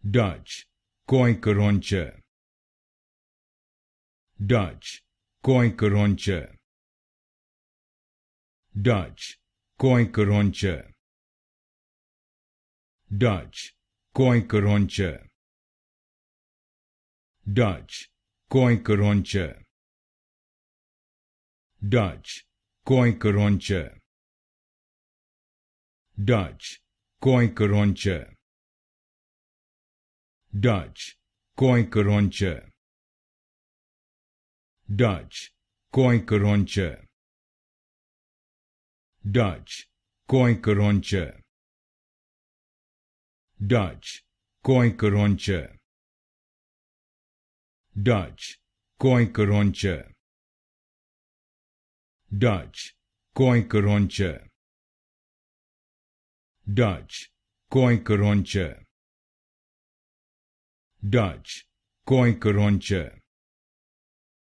Dutch Kooikerhondje, Dutch Kooikerhondje, Dutch Kooikerhondje, Dutch Kooikerhondje, Dutch Kooikerhondje, Dutch Kooikerhondje, Dutch Kooikerhondje, Dutch Kooikerhondje, Dutch Kooikerhondje, Dutch Kooikerhondje, Dutch Kooikerhondje, Dutch Kooikerhondje, Dutch Kooikerhondje, Dutch Kooikerhondje, Dutch Kooikerhondje,